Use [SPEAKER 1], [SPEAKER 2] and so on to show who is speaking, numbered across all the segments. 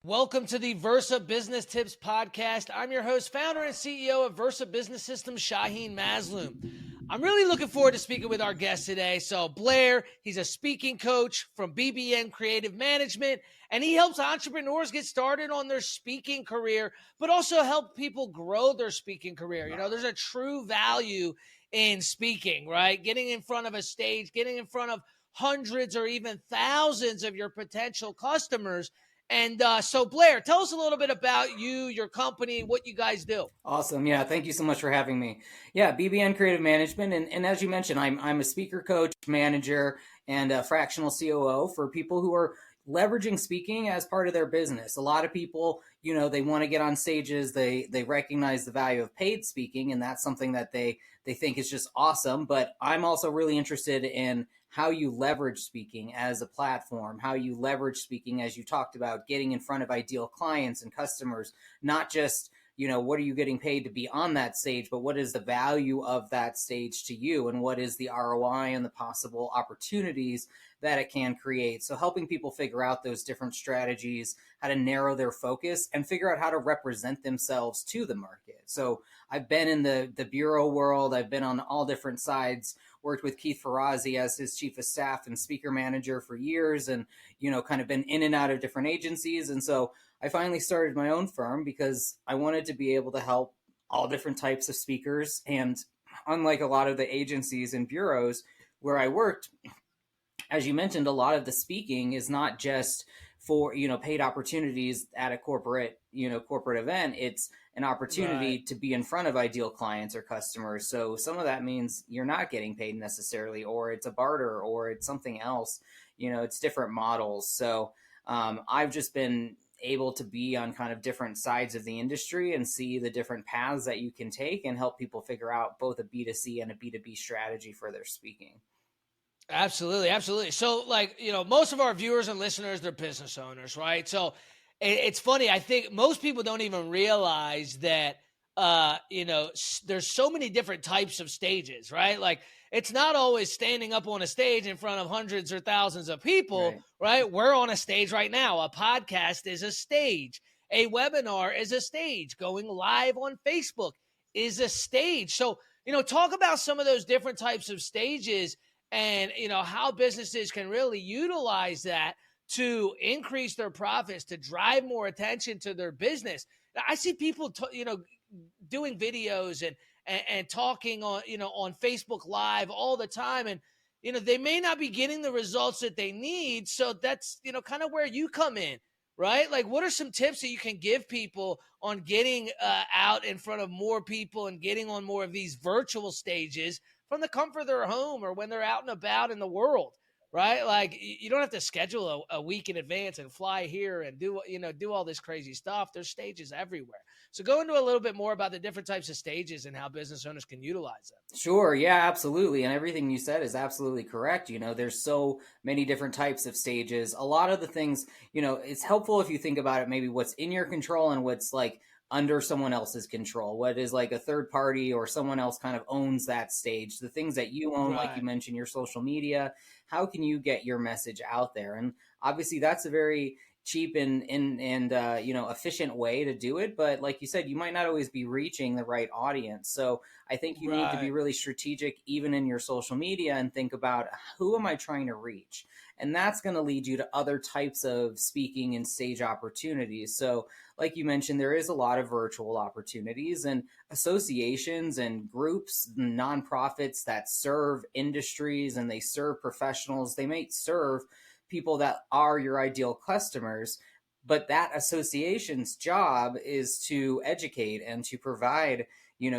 [SPEAKER 1] Welcome to the Versa Business Tips Podcast. I'm your host, founder, and CEO of Versa Business Systems, Shaheen Masloom. I'm really looking forward to speaking with our guest today. So Blair, he's a speaking coach from BBN Creative Management, and he helps entrepreneurs get started on their speaking career, but also help people grow their speaking career. You know, there's a true value in speaking, right? Getting in front of a stage, getting in front of hundreds or even thousands of your potential customers. And so, Blair, tell us a little bit about you, your company, what you guys do.
[SPEAKER 2] Awesome. Yeah. Thank you so much for having me. Yeah. BBN Creative Management. And as you mentioned, I'm a speaker coach, manager, and a fractional COO for people who are leveraging speaking as part of their business. A lot of people, they want to get on stages. They recognize the value of paid speaking, and that's something that they think is just awesome. But I'm also really interested in how you leverage speaking as a platform, how you leverage speaking, as you talked about, getting in front of ideal clients and customers, not just what are you getting paid to be on that stage, but what is the value of that stage to you, and what is the ROI and the possible opportunities that it can create. So helping people figure out those different strategies, how to narrow their focus, and figure out how to represent themselves to the market. So I've been in the bureau world. I've been on all different sides, worked with Keith Ferrazzi as his chief of staff and speaker manager for years, and, kind of been in and out of different agencies. And so I finally started my own firm because I wanted to be able to help all different types of speakers. And unlike a lot of the agencies and bureaus where I worked, as you mentioned, a lot of the speaking is not just for, paid opportunities at a corporate event. It's an opportunity to be in front of ideal clients or customers. So some of that means you're not getting paid necessarily, or it's a barter, or it's something else. It's different models. So I've just been able to be on kind of different sides of the industry and see the different paths that you can take and help people figure out both a B2C and a B2B strategy for their speaking.
[SPEAKER 1] Absolutely. Absolutely. So most of our viewers and listeners, they're business owners, right? So it's funny. I think most people don't even realize that, there's so many different types of stages, right? Like it's not always standing up on a stage in front of hundreds or thousands of people, right? We're on a stage right now. A podcast is a stage. A webinar is a stage. Going live on Facebook is a stage. So, talk about some of those different types of stages and, how businesses can really utilize that to increase their profits, to drive more attention to their business. I see people, doing videos and talking on, on Facebook Live all the time. And, they may not be getting the results that they need. So that's, kind of where you come in, right? Like, what are some tips that you can give people on getting out in front of more people and getting on more of these virtual stages from the comfort of their home or when they're out and about in the world, right? Like you don't have to schedule a week in advance and fly here and do all this crazy stuff. There's stages everywhere. So go into a little bit more about the different types of stages and how business owners can utilize them.
[SPEAKER 2] Sure. Yeah, absolutely. And everything you said is absolutely correct. There's so many different types of stages. A lot of the things, it's helpful if you think about it, maybe what's in your control and what's like under someone else's control, what is like a third party or someone else kind of owns that stage, the things that you own, like you mentioned, your social media. How can you get your message out there? And obviously that's a very cheap and efficient way to do it. But like you said, you might not always be reaching the right audience. So I think you need to be really strategic even in your social media and think about, who am I trying to reach? And that's going to lead you to other types of speaking and stage opportunities. So like you mentioned, there is a lot of virtual opportunities and associations and groups, nonprofits that serve industries and they serve professionals. They may serve people that are your ideal customers, but that association's job is to educate and to provide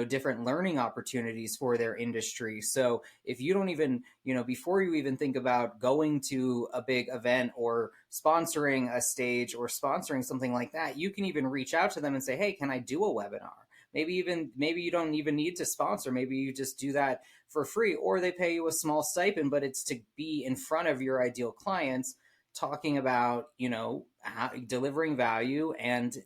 [SPEAKER 2] different learning opportunities for their industry. So if you don't even, before you even think about going to a big event or sponsoring a stage or sponsoring something like that, you can even reach out to them and say, hey, can I do a webinar? Maybe you don't even need to sponsor. Maybe you just do that for free, or they pay you a small stipend, but it's to be in front of your ideal clients, talking about, delivering value and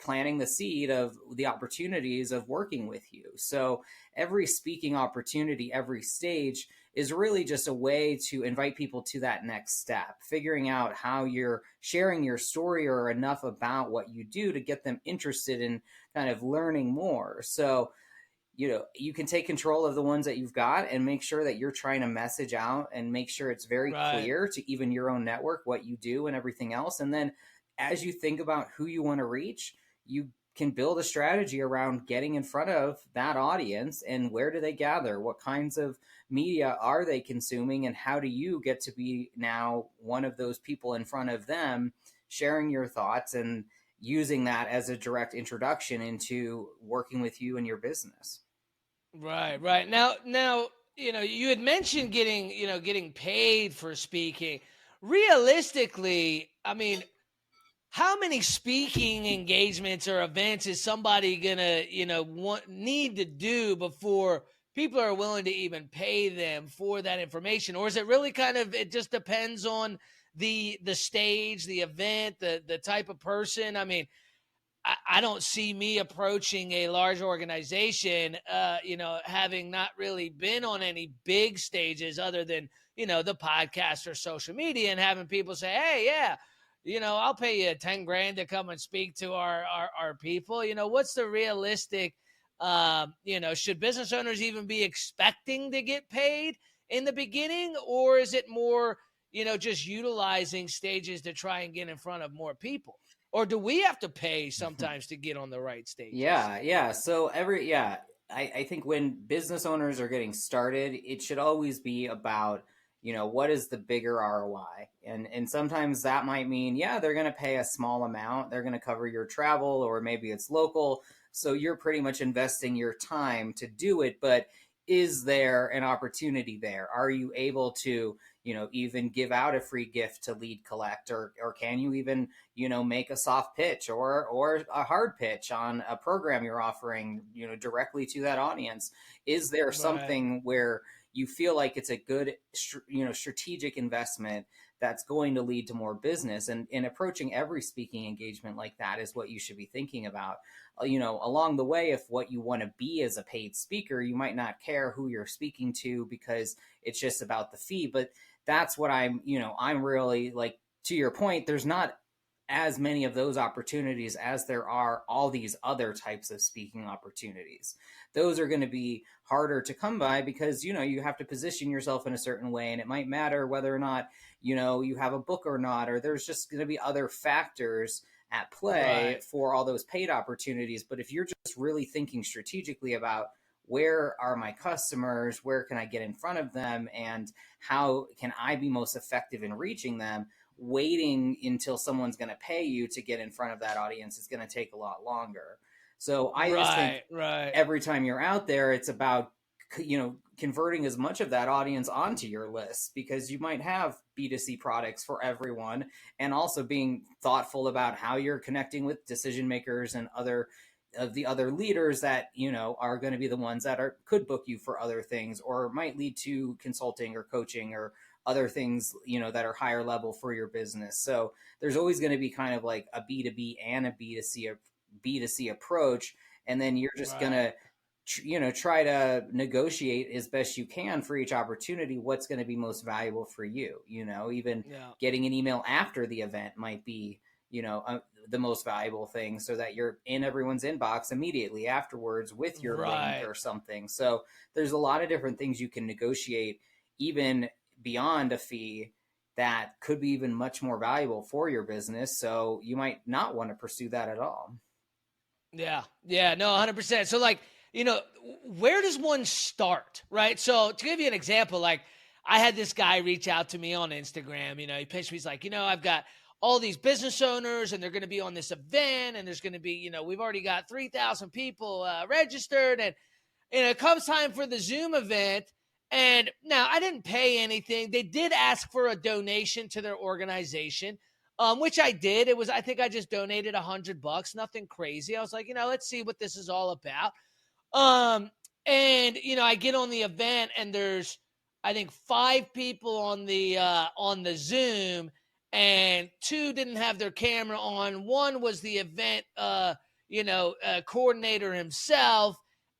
[SPEAKER 2] planting the seed of the opportunities of working with you. So every speaking opportunity, every stage, is really just a way to invite people to that next step, figuring out how you're sharing your story or enough about what you do to get them interested in kind of learning more. So, you can take control of the ones that you've got and make sure that you're trying to message out and make sure it's very
[SPEAKER 1] Right.
[SPEAKER 2] clear to even your own network what you do and everything else. And then as you think about who you want to reach, you can build a strategy around getting in front of that audience and where do they gather? What kinds of media are they consuming? And how do you get to be now one of those people in front of them, sharing your thoughts and using that as a direct introduction into working with you and your business?
[SPEAKER 1] Right, right. Now, you had mentioned getting paid for speaking. Realistically, I mean, how many speaking engagements or events is somebody gonna, need to do before people are willing to even pay them for that information? Or is it really it just depends on the stage, the event, the type of person? I mean, I don't see me approaching a large organization, having not really been on any big stages other than, the podcast or social media, and having people say, hey, yeah, I'll pay you 10 grand to come and speak to our people. What's the realistic, should business owners even be expecting to get paid in the beginning? Or is it more, just utilizing stages to try and get in front of more people? Or do we have to pay sometimes to get on the right stages?
[SPEAKER 2] Yeah. So I think when business owners are getting started, it should always be about, what is the bigger ROI? And sometimes that might mean, yeah, they're going to pay a small amount. They're going to cover your travel, or maybe it's local. So you're pretty much investing your time to do it. But is there an opportunity there? Are you able to, even give out a free gift to lead collect, or can you even, make a soft pitch or a hard pitch on a program you're offering, directly to that audience? Is there
[SPEAKER 1] Right.
[SPEAKER 2] something where you feel like it's a good, strategic investment that's going to lead to more business? And in approaching every speaking engagement like that is what you should be thinking about. Along the way, if what you want to be as a paid speaker, you might not care who you're speaking to because it's just about the fee. But that's what I'm really like, to your point, there's not as many of those opportunities as there are all these other types of speaking opportunities. Those are going to be harder to come by because, you have to position yourself in a certain way, and it might matter whether or not, you have a book or not, or there's just going to be other factors at play
[SPEAKER 1] Right.
[SPEAKER 2] for all those paid opportunities. But if you're just really thinking strategically about where are my customers, where can I get in front of them, and how can I be most effective in reaching them, waiting until someone's going to pay you to get in front of that audience is going to take a lot longer. So I just think
[SPEAKER 1] Right. Right.
[SPEAKER 2] every time you're out there, it's about, converting as much of that audience onto your list, because you might have B2C products for everyone, and also being thoughtful about how you're connecting with decision makers and other of the other leaders that, are going to be the ones that could book you for other things, or might lead to consulting or coaching or other things, that are higher level for your business. So there's always going to be kind of like a B2B and a B2C approach. And then you're just going
[SPEAKER 1] Right.
[SPEAKER 2] to, try to negotiate as best you can for each opportunity what's going to be most valuable for you. Even
[SPEAKER 1] Yeah.
[SPEAKER 2] getting an email after the event might be, the most valuable thing, so that you're in everyone's inbox immediately afterwards with your link
[SPEAKER 1] Right.
[SPEAKER 2] or something. So there's a lot of different things you can negotiate, even beyond a fee, that could be even much more valuable for your business. So you might not want to pursue that at all.
[SPEAKER 1] Yeah. Yeah. No, 100%. So, where does one start? Right. So, to give you an example, like, I had this guy reach out to me on Instagram. He pitched me. He's like, I've got all these business owners, and they're going to be on this event, and there's going to be, we've already got 3,000 people registered. And, it comes time for the Zoom event. And now I didn't pay anything. They did ask for a donation to their organization, which I did. I think I just donated $100, nothing crazy. I was like, let's see what this is all about. Um, and I get on the event, and there's, I think, 5 people on the Zoom, and 2 didn't have their camera on. One was the event coordinator himself,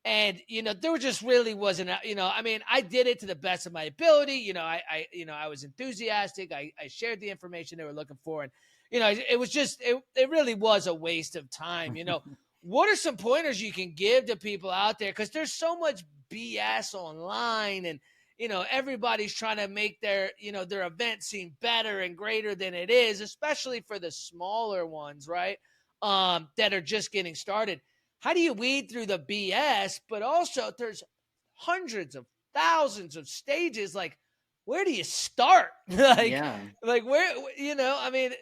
[SPEAKER 1] And, there just really wasn't, I mean, I did it to the best of my ability. I was enthusiastic. I shared the information they were looking for. And, it was just, it really was a waste of time. What are some pointers you can give to people out there? Because there's so much BS online, and, everybody's trying to make their event seem better and greater than it is, especially for the smaller ones, right? That are just getting started. How do you weed through the BS? But also, there's hundreds of thousands of stages. Like, where do you start?
[SPEAKER 2] Yeah.
[SPEAKER 1] like where, I mean,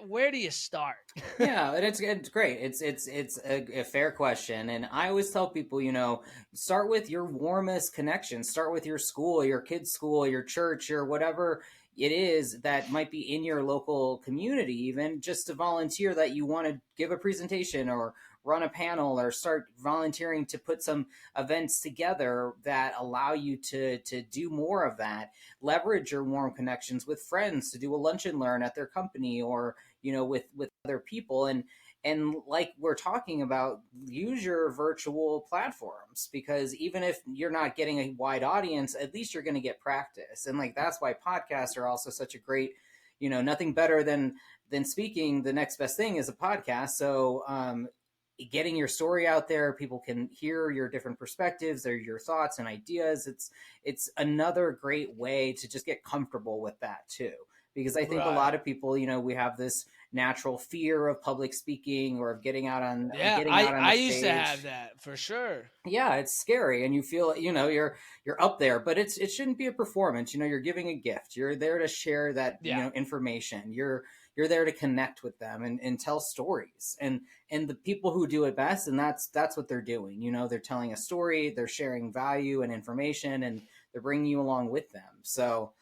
[SPEAKER 1] where do you start?
[SPEAKER 2] Yeah, and it's great. It's a fair question, and I always tell people, start with your warmest connection. Start with your school, your kid's school, your church, or whatever it is that might be in your local community. Even just to volunteer that you want to give a presentation or run a panel or start volunteering to put some events together that allow you to do more of that. Leverage your warm connections with friends to do a lunch and learn at their company, or with other people, and like we're talking about, use your virtual platforms, because even if you're not getting a wide audience, at least you're going to get practice. And like that's why podcasts are also such a great, nothing better than speaking. The next best thing is a podcast. So getting your story out there, people can hear your different perspectives or your thoughts and ideas. It's another great way to just get comfortable with that too, because I think a lot of people, we have this natural fear of public speaking or of getting out on
[SPEAKER 1] Yeah, I used to have that for sure.
[SPEAKER 2] Yeah, it's scary, and you feel you're up there, but it shouldn't be a performance. You're giving a gift. You're there to share that information. You're there to connect with them and tell stories, and the people who do it best, and that's what they're doing. They're telling a story, they're sharing value and information, and they're bringing you along with them. So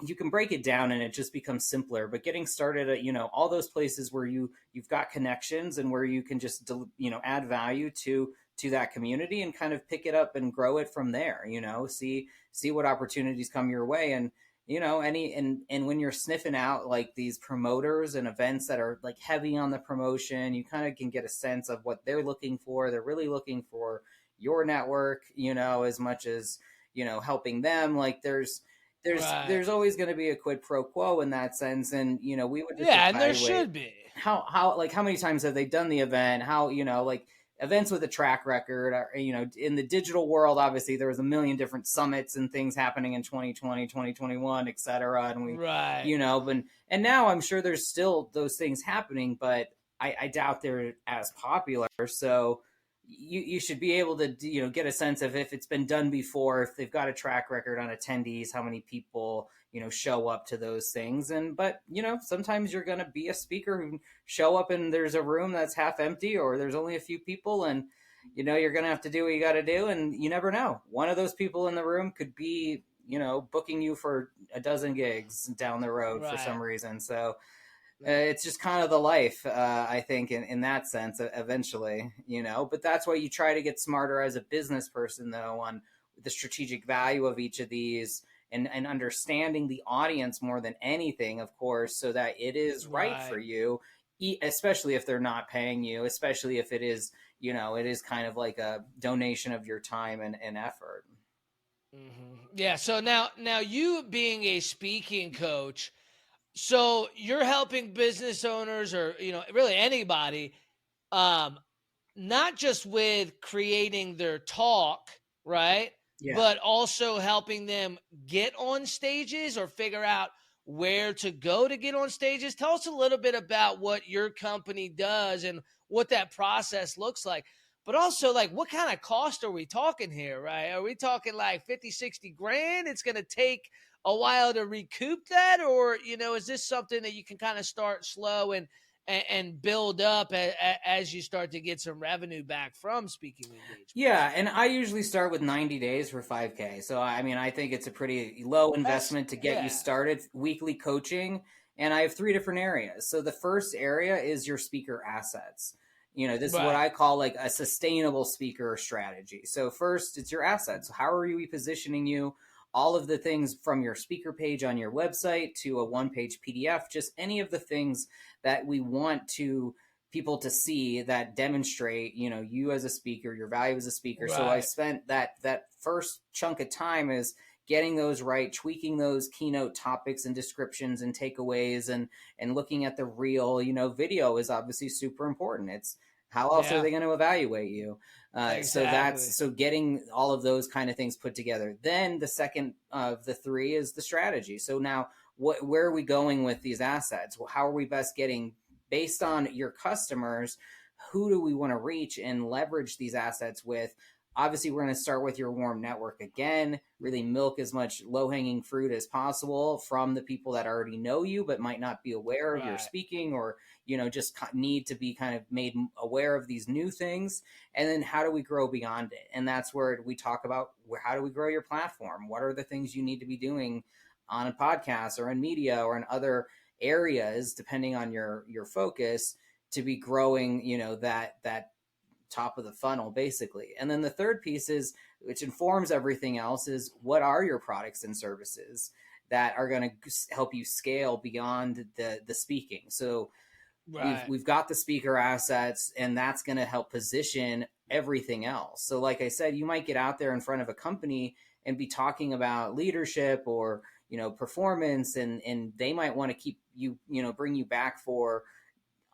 [SPEAKER 2] you can break it down and it just becomes simpler. But getting started at all those places where you've got connections and where you can just add value to that community and kind of pick it up and grow it from there. See what opportunities come your way, and and when you're sniffing out like these promoters and events that are like heavy on the promotion, you kind of can get a sense of what they're looking for. They're really looking for your network, as much as helping them. Like there's always going to be a quid pro quo in that sense, and we would just
[SPEAKER 1] and there should be
[SPEAKER 2] how many times have they done the event, how like events with a track record are, in the digital world, obviously there was a million different summits and things happening in 2020, 2021, etc. And we and now I'm sure there's still those things happening, but I doubt they're as popular. So you should be able to get a sense of if it's been done before, if they've got a track record on attendees, how many people show up to those things. But sometimes you're going to be a speaker who show up and there's a room that's half empty, or there's only a few people, and you're going to have to do what you got to do, and you never know, one of those people in the room could be booking you for a dozen gigs down the road for some reason. So it's just kind of the life, I think, in that sense, eventually, but that's why you try to get smarter as a business person, though, on the strategic value of each of these, and understanding the audience more than anything, of course, so that it is right for you, especially if they're not paying you, especially if it is, it is kind of like a donation of your time and effort.
[SPEAKER 1] Mm-hmm. Yeah. So now you being a speaking coach, so you're helping business owners, or really anybody, not just with creating their talk, right?
[SPEAKER 2] Yeah.
[SPEAKER 1] But also helping them get on stages or figure out where to go to get on stages. Tell us a little bit about what your company does and what that process looks like. But also, like, what kind of cost are we talking here, right? Are we talking like 50, 60 grand? It's going to take a while to recoup that? Or, is this something that you can kind of start slow and build up as you start to get some revenue back from speaking engagements?
[SPEAKER 2] Yeah, and I usually start with 90 days for 5K. So, I mean, I think it's a pretty low investment to get you started. Weekly coaching, and I have 3 different areas. So the first area is your speaker assets. This is what I call like a sustainable speaker strategy. So first, it's your assets. How are we positioning you? All of the things from your speaker page on your website to a one-page PDF, just any of the things that we want to people to see that demonstrate, you as a speaker, your value as a speaker. So I
[SPEAKER 1] Right.
[SPEAKER 2] spent that first chunk of time is getting those right, tweaking those keynote topics and descriptions and takeaways, and looking at the real, video is obviously super important. It's how else are
[SPEAKER 1] Yeah.
[SPEAKER 2] they going to evaluate you?
[SPEAKER 1] Exactly.
[SPEAKER 2] So getting all of those kind of things put together. Then the second of the three is the strategy. So now where are we going with these assets? Well, how are we best getting, based on your customers, who do we want to reach and leverage these assets with? Obviously, we're going to start with your warm network again, really milk as much low-hanging fruit as possible from the people that already know you but might not be aware of your
[SPEAKER 1] Right.
[SPEAKER 2] speaking, or just need to be kind of made aware of these new things. And then how do we grow beyond it? And that's where we talk about how do we grow your platform? What are the things you need to be doing on a podcast or in media or in other areas, depending on your focus, to be growing, that top of the funnel, basically. And then the third piece is, which informs everything else, is what are your products and services that are going to help you scale beyond the speaking. So
[SPEAKER 1] Right.
[SPEAKER 2] we've got the speaker assets, and that's going to help position everything else. So like I said, you might get out there in front of a company and be talking about leadership or performance, and they might want to keep you, bring you back for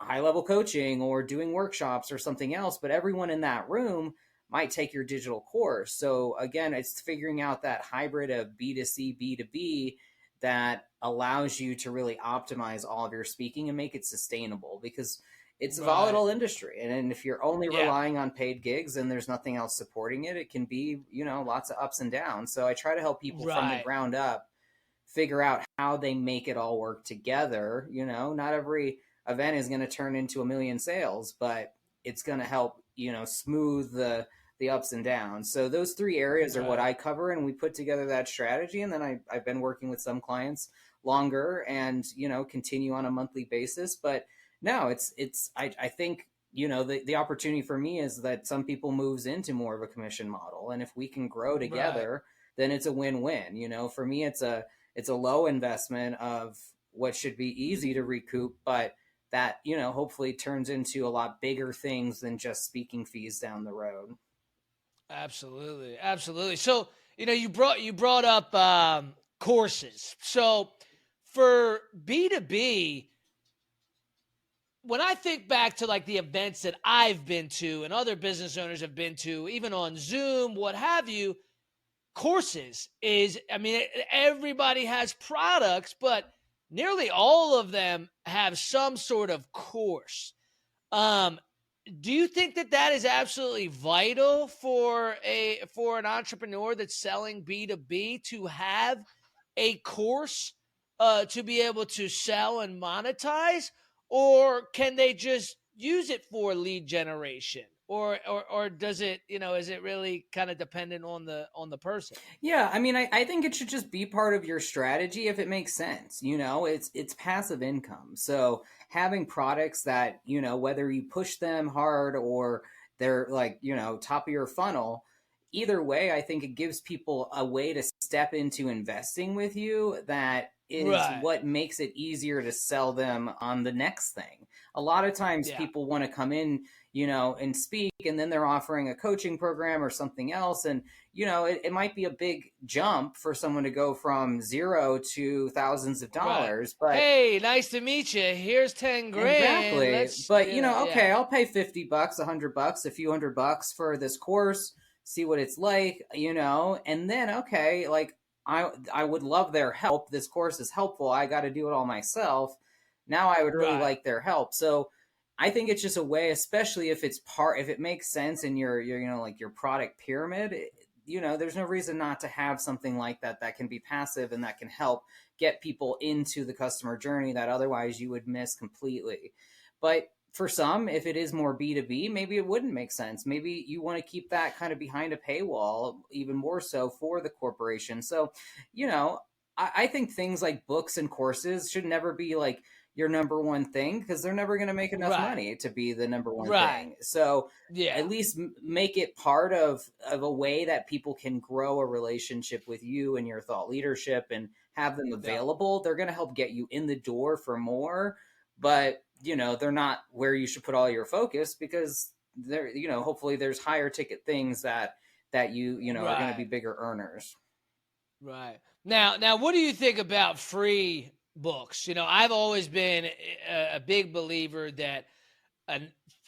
[SPEAKER 2] high level coaching or doing workshops or something else, but everyone in that room might take your digital course. So again, it's figuring out that hybrid of B2C, B2B that allows you to really optimize all of your speaking and make it sustainable, because it's a
[SPEAKER 1] Right.
[SPEAKER 2] volatile industry. And if you're only
[SPEAKER 1] Yeah.
[SPEAKER 2] relying on paid gigs and there's nothing else supporting it, it can be, lots of ups and downs. So I try to help people from the
[SPEAKER 1] Right.
[SPEAKER 2] ground up figure out how they make it all work together. Not every event is going to turn into a million sales, but it's going to help, smooth the ups and downs. So those three areas are what
[SPEAKER 1] Right.
[SPEAKER 2] I cover, and we put together that strategy. And then I've been working with some clients longer and, continue on a monthly basis. But no, I think, the opportunity for me is that some people moves into more of a commission model. And if we can grow
[SPEAKER 1] Right.
[SPEAKER 2] together, then it's a win-win. For me, it's a low investment of what should be easy to recoup, but that, hopefully turns into a lot bigger things than just speaking fees down the road.
[SPEAKER 1] Absolutely. Absolutely. So, you brought up courses. So for B2B, when I think back to like the events that I've been to and other business owners have been to, even on Zoom, what have you, courses is, I mean, everybody has products, but nearly all of them have some sort of course. Um, do you think that that is absolutely vital for an entrepreneur that's selling B2B to have a course to be able to sell and monetize, or can they just use it for lead generation, or does it, is it really kind of dependent on the person?
[SPEAKER 2] Yeah, I mean, I think it should just be part of your strategy if it makes sense. It's passive income. So having products that, whether you push them hard or they're like, top of your funnel, either way, I think it gives people a way to step into investing with you that is
[SPEAKER 1] Right.
[SPEAKER 2] what makes it easier to sell them on the next thing. A lot of times
[SPEAKER 1] Yeah.
[SPEAKER 2] people want to come in, and speak, and then they're offering a coaching program or something else. And it might be a big jump for someone to go from zero to thousands of
[SPEAKER 1] Right.
[SPEAKER 2] dollars, but
[SPEAKER 1] Hey, nice to meet you. Here's 10 grand.
[SPEAKER 2] exactly.
[SPEAKER 1] Let's,
[SPEAKER 2] But
[SPEAKER 1] yeah.
[SPEAKER 2] okay, I'll pay $50, $100, a few $100 for this course, see what it's like, and then okay, like I would love their help. This course is helpful. I got to do it all myself. Now I would really
[SPEAKER 1] Right.
[SPEAKER 2] like their help. So I think it's just a way, especially if it makes sense in your like your product pyramid. There's no reason not to have something like that that can be passive and that can help get people into the customer journey that otherwise you would miss completely. But for some, if it is more B2B, maybe it wouldn't make sense. Maybe you want to keep that kind of behind a paywall, even more so for the corporation. So, you know, I think things like books and courses should never be like your number one thing, because they're never going to make enough
[SPEAKER 1] Right.
[SPEAKER 2] money to be the number one
[SPEAKER 1] Right.
[SPEAKER 2] thing. So
[SPEAKER 1] Yeah.
[SPEAKER 2] at least make it part of a way that people can grow a relationship with you and your thought leadership and have them
[SPEAKER 1] Yeah.
[SPEAKER 2] available. They're going to help get you in the door for more, but they're not where you should put all your focus, because there, hopefully there's higher ticket things that are going to be
[SPEAKER 1] Right.
[SPEAKER 2] bigger earners.
[SPEAKER 1] Right. Now, what do you think about free books? I've always been a big believer that a,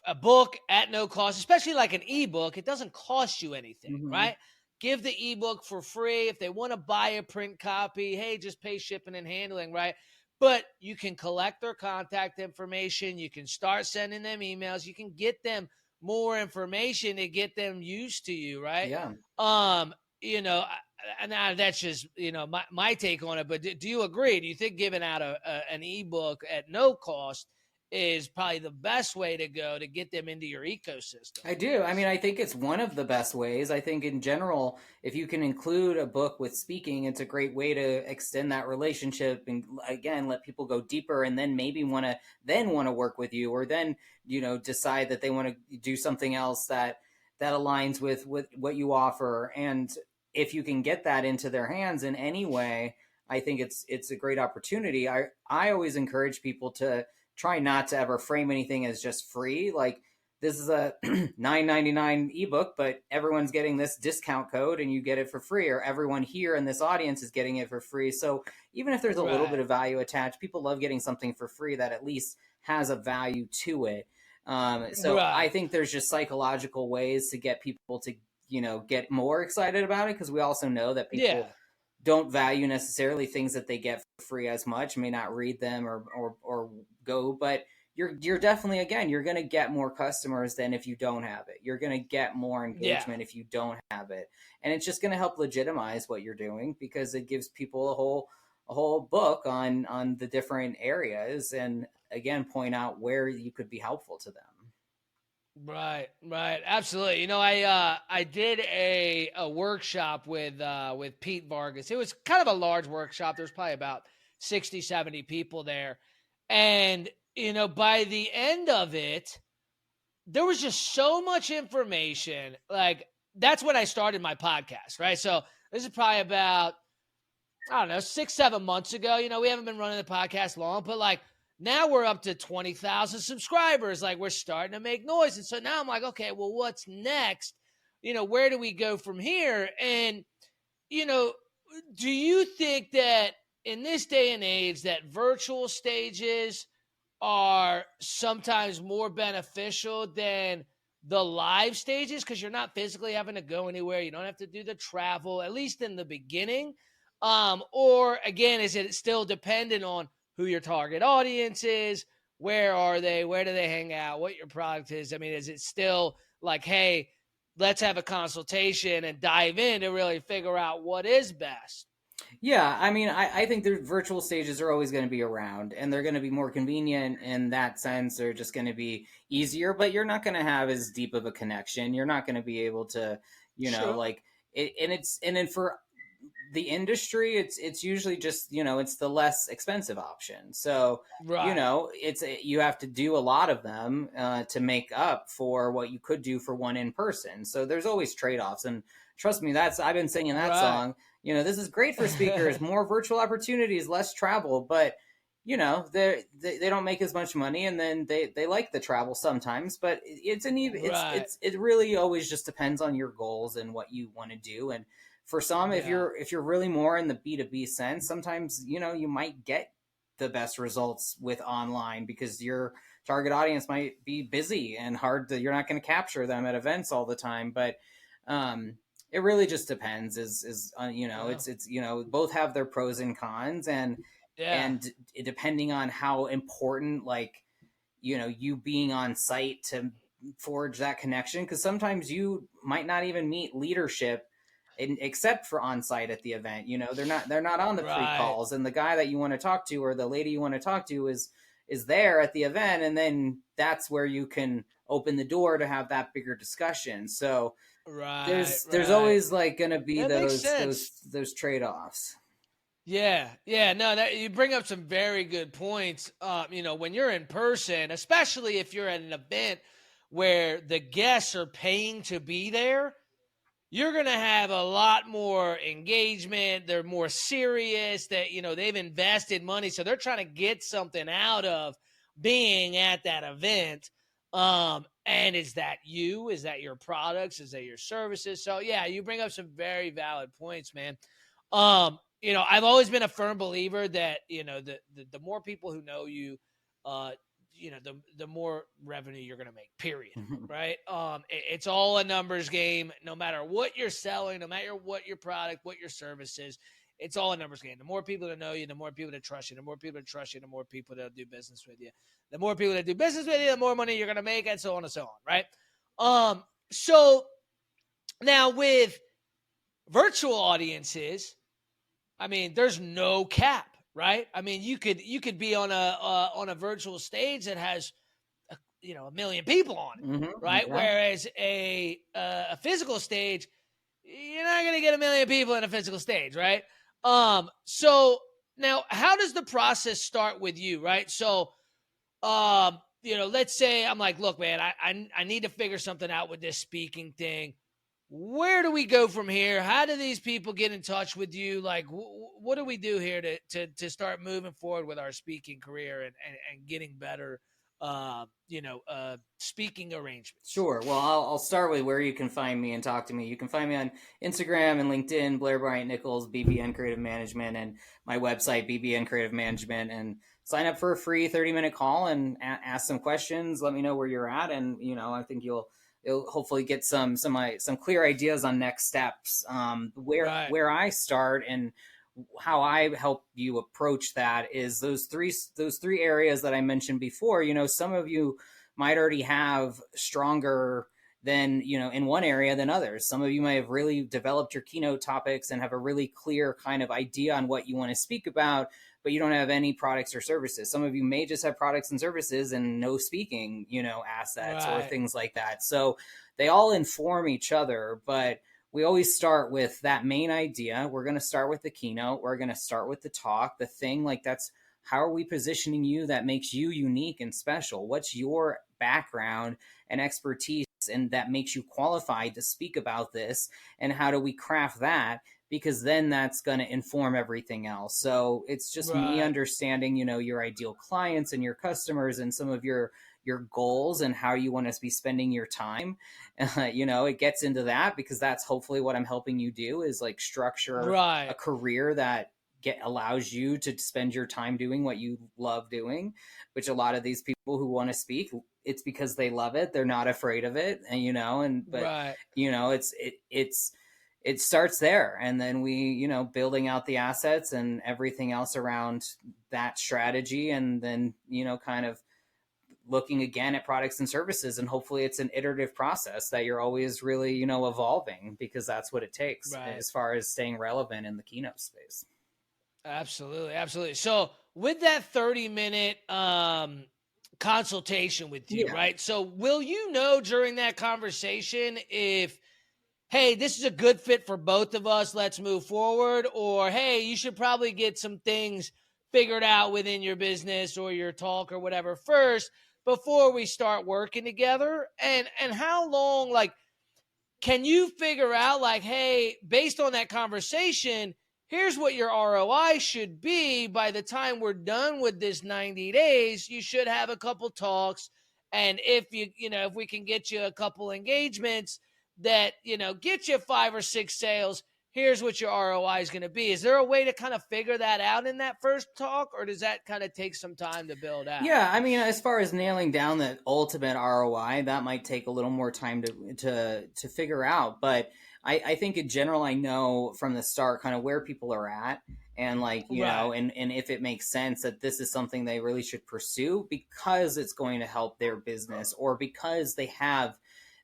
[SPEAKER 1] a book at no cost, especially like an ebook, it doesn't cost you anything,
[SPEAKER 2] Mm-hmm.
[SPEAKER 1] right? Give the ebook for free. If they want to buy a print copy, hey, just pay shipping and handling, right? But you can collect their contact information. You can start sending them emails. You can get them more information to get them used to you, right?
[SPEAKER 2] Yeah.
[SPEAKER 1] Um, now that's just my take on it. But do you agree? Do you think giving out an ebook at no cost is probably the best way to go to get them into your ecosystem?
[SPEAKER 2] I do. I mean, I think it's one of the best ways. I think in general, if you can include a book with speaking, it's a great way to extend that relationship and, again, let people go deeper, and then maybe want to work with you, or then, decide that they want to do something else that aligns with what you offer. And if you can get that into their hands in any way, I think it's a great opportunity. I always encourage people to try not to ever frame anything as just free. Like, this is a $9.99 ebook, but everyone's getting this discount code and you get it for free, or everyone here in this audience is getting it for free. So even if there's a little bit of value attached, people love getting something for free that at least has a value to it. So I think there's just psychological ways to get people to, get more excited about it, because we also know that people don't value necessarily things that they get for free as much, may not read them or go, but you're definitely, again, you're going to get more customers than if you don't have it. You're going to get more engagement if you don't have it. And it's just going to help legitimize what you're doing, because it gives people a whole book on the different areas, and, again, point out where you could be helpful to them.
[SPEAKER 1] Right, absolutely. I did a workshop with Pete Vargas. It was kind of a large workshop. There's probably about 60, 70 people there. And, by the end of it, there was just so much information. Like, that's when I started my podcast, right? So this is probably about, I don't know, 6, 7 months ago. We haven't been running the podcast long, but like, now we're up to 20,000 subscribers. Like, we're starting to make noise. And so now I'm like, okay, well, what's next? Where do we go from here? And, do you think that in this day and age that virtual stages are sometimes more beneficial than the live stages, because you're not physically having to go anywhere? You don't have to do the travel, at least in the beginning. Or, again, is it still dependent on who your target audience is? Where are they? Where do they hang out? What your product is? I mean, is it still like, hey, let's have a consultation and dive in to really figure out what is best?
[SPEAKER 2] Yeah, I mean, I think the virtual stages are always going to be around, and they're going to be more convenient in that sense. They're just going to be easier, but you're not going to have as deep of a connection. You're not going to be able to,
[SPEAKER 1] Sure.
[SPEAKER 2] like it, and then for the industry, it's usually just, it's the less expensive option. So,
[SPEAKER 1] Right.
[SPEAKER 2] you have to do a lot of them to make up for what you could do for one in person. So there's always trade-offs, and trust me, I've been singing that
[SPEAKER 1] Right.
[SPEAKER 2] song. This is great for speakers, more virtual opportunities, less travel, but they don't make as much money, and then they like the travel sometimes, but
[SPEAKER 1] Right.
[SPEAKER 2] it really always just depends on your goals and what you want to do. And for some, if
[SPEAKER 1] Yeah.
[SPEAKER 2] you're really more in the B2B sense, sometimes you might get the best results with online, because your target audience might be busy and you're not going to capture them at events all the time. But it really just depends.
[SPEAKER 1] Yeah.
[SPEAKER 2] It's both have their pros and cons, and
[SPEAKER 1] Yeah.
[SPEAKER 2] and depending on how important, like, you being on site to forge that connection, because sometimes you might not even meet leadership except for on site at the event. They're not on the
[SPEAKER 1] Right.
[SPEAKER 2] pre-calls, and the guy that you want to talk to, or the lady you want to talk to, is there at the event, and then that's where you can open the door to have that bigger discussion. So
[SPEAKER 1] Right.
[SPEAKER 2] there's
[SPEAKER 1] Right.
[SPEAKER 2] always, like, going to be
[SPEAKER 1] That makes
[SPEAKER 2] those
[SPEAKER 1] sense.
[SPEAKER 2] those those trade-offs.
[SPEAKER 1] Yeah, yeah, no, that you bring up some very good points. When you're in person, especially if you're at an event where the guests are paying to be there, you're going to have a lot more engagement. They're more serious, that they've invested money, so they're trying to get something out of being at that event. And is that you? Is that your products? Is that your services? So yeah, you bring up some very valid points, man. I've always been a firm believer that, the more people who know you, the more revenue you're going to make, period. Right. It's all a numbers game, no matter what you're selling, no matter what your product, what your service is. It's all a numbers game. The more people that know you, the more people that trust you, the more people that trust you, the more people that do business with you. The more people that do business with you, the more money you're going to make, and so on and so on. Right. So now with virtual audiences, I mean, there's no cap, right? I mean, you could be on a virtual stage that has a million people on it, right?
[SPEAKER 2] Yeah.
[SPEAKER 1] Whereas a physical stage, you're not going to get a million people in a physical stage, right? So now, how does the process start with you, right? So, let's say I'm like, look, man, I need to figure something out with this speaking thing. Where do we go from here? How do these people get in touch with you? Like, what do we do here to start moving forward with our speaking career and getting better, speaking arrangements?
[SPEAKER 2] Sure. Well, I'll start with where you can find me and talk to me. You can find me on Instagram and LinkedIn, Blair Bryant Nichols, BBN Creative Management, and my website, BBN Creative Management. And sign up for a free 30-minute call and ask some questions. Let me know where you're at, and I think you'll hopefully get some clear ideas on next steps. Where I start and how I help you approach that is those three areas that I mentioned before. Some of you might already have stronger than in one area than others. Some of you might have really developed your keynote topics and have a really clear kind of idea on what you want to speak about, but you don't have any products or services. Some of you may just have products and services and no speaking, assets or things like that. So they all inform each other, but we always start with that main idea. We're going to start with the keynote. We're going to start with the talk, the thing. Like, that's how are we positioning you that makes you unique and special? What's your background and expertise and that makes you qualified to speak about this? And how do we craft that? Because then that's going to inform everything else. So it's just me understanding, your ideal clients and your customers and some of your goals and how you want to be spending your time. It gets into that because that's hopefully what I'm helping you do is like structure a career that allows you to spend your time doing what you love doing, which a lot of these people who want to speak, it's because they love it. They're not afraid of it. And, it starts there. And then we, building out the assets and everything else around that strategy. And then, kind of looking again at products and services, and hopefully it's an iterative process that you're always really, evolving, because that's what it takes as far as staying relevant in the keynote space.
[SPEAKER 1] Absolutely. Absolutely. So with that 30-minute consultation with you, right? So will you know during that conversation if, hey, this is a good fit for both of us, let's move forward, or, hey, you should probably get some things figured out within your business or your talk or whatever first before we start working together? And how long, like, can you figure out, like, hey, based on that conversation, here's what your ROI should be by the time we're done with this 90 days, you should have a couple talks. And if if we can get you a couple engagements that, get you 5 or 6 sales, here's what your ROI is going to be. Is there a way to kind of figure that out in that first talk, or does that kind of take some time to build out?
[SPEAKER 2] Yeah, I mean, as far as nailing down the ultimate ROI, that might take a little more time to figure out. But I think in general, I know from the start kind of where people are at, and like, and if it makes sense that this is something they really should pursue because it's going to help their business, or because they have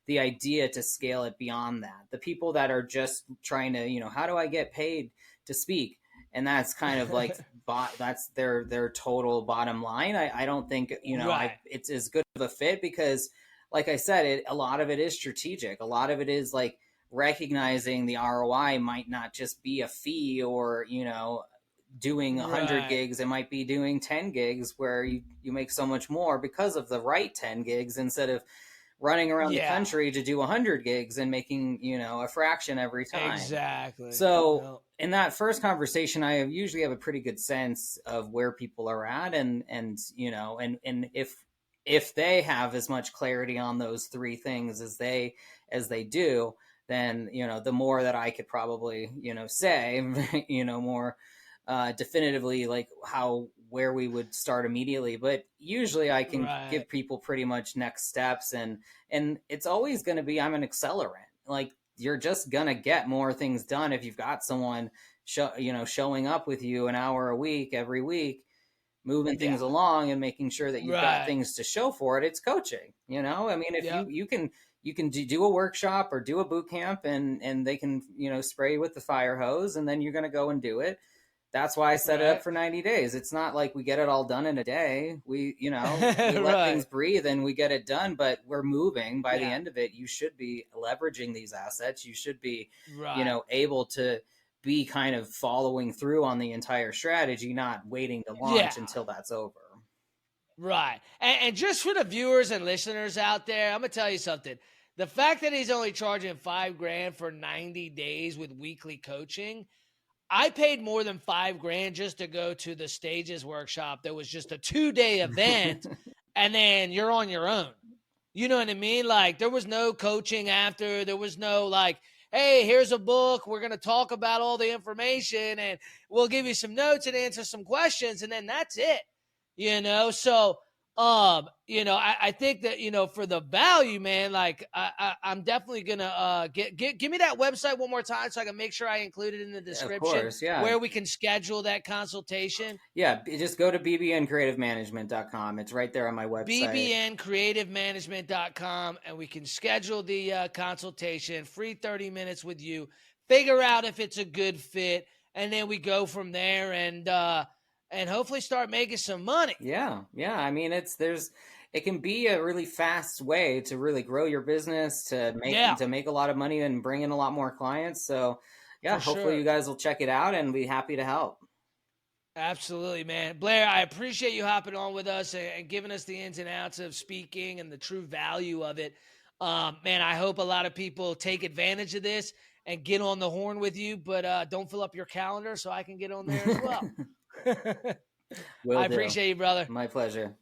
[SPEAKER 2] the idea to scale it beyond that. The people that are just trying to, how do I get paid to speak? And that's kind of like, that's their total bottom line. I don't think, it's as good of a fit, because like I said, a lot of it is strategic. A lot of it is like recognizing the ROI might not just be a fee or, doing 100 gigs. It might be doing 10 gigs where you make so much more because of the right 10 gigs instead of running around the
[SPEAKER 1] Yeah,
[SPEAKER 2] country to do 100 gigs and making, a fraction every time.
[SPEAKER 1] exactly.
[SPEAKER 2] So
[SPEAKER 1] No.
[SPEAKER 2] in that first conversation, I usually have a pretty good sense of where people are at, and if they have as much clarity on those three things as they do, then the more that I could probably say more definitively, like where we would start immediately. But usually I can
[SPEAKER 1] Right.
[SPEAKER 2] give people pretty much next steps, and it's always going to be, I'm an accelerant. Like, you're just gonna get more things done if you've got someone showing up with you an hour a week every week, moving
[SPEAKER 1] Yeah.
[SPEAKER 2] things along and making sure that you've got
[SPEAKER 1] Right.
[SPEAKER 2] things to show for it. It's coaching. I mean, if
[SPEAKER 1] Yep.
[SPEAKER 2] you can do a workshop or do a boot camp, and they can spray you with the fire hose, and then you're going to go and do it. That's why I set it up
[SPEAKER 1] Right.
[SPEAKER 2] for 90 days. It's not like we get it all done in a day. We let things
[SPEAKER 1] Right.
[SPEAKER 2] breathe and we get it done, but we're moving. By the
[SPEAKER 1] Yeah.
[SPEAKER 2] end of it, you should be leveraging these assets. You should be,
[SPEAKER 1] Right.
[SPEAKER 2] able to be kind of following through on the entire strategy, not waiting to
[SPEAKER 1] Yeah.
[SPEAKER 2] launch until that's over.
[SPEAKER 1] Right. And just for the viewers and listeners out there, I'm gonna tell you something. The fact that he's only charging $5,000 for 90 days with weekly coaching, I paid more than $5,000 just to go to the Stages workshop. That was just a 2-day event, and then you're on your own. You know what I mean? Like, there was no coaching after. There was no like, hey, here's a book. We're gonna talk about all the information, and we'll give you some notes and answer some questions, and then that's it. So I think that for the value, man, like I'm definitely gonna give me that website one more time so I can make sure I include it in the
[SPEAKER 2] Of
[SPEAKER 1] description
[SPEAKER 2] course, yeah.
[SPEAKER 1] where we can schedule that consultation.
[SPEAKER 2] Yeah, just go to bbncreativemanagement.com. It's right there on my website.
[SPEAKER 1] bbncreativemanagement.com, and we can schedule the consultation, free 30 minutes with you, figure out if it's a good fit, and then we go from there and hopefully start making some money.
[SPEAKER 2] Yeah, yeah. I mean, it can be a really fast way to really grow your business, to
[SPEAKER 1] Yeah,
[SPEAKER 2] make a lot of money and bring in a lot more clients. So, yeah,
[SPEAKER 1] for
[SPEAKER 2] hopefully you
[SPEAKER 1] sure.
[SPEAKER 2] guys will check it out and be happy to help.
[SPEAKER 1] Absolutely, man. Blair, I appreciate you hopping on with us and giving us the ins and outs of speaking and the true value of it. Man, I hope a lot of people take advantage of this and get on the horn with you, but don't fill up your calendar so I can get on there as well. I
[SPEAKER 2] Will do.
[SPEAKER 1] appreciate you, brother.
[SPEAKER 2] My pleasure.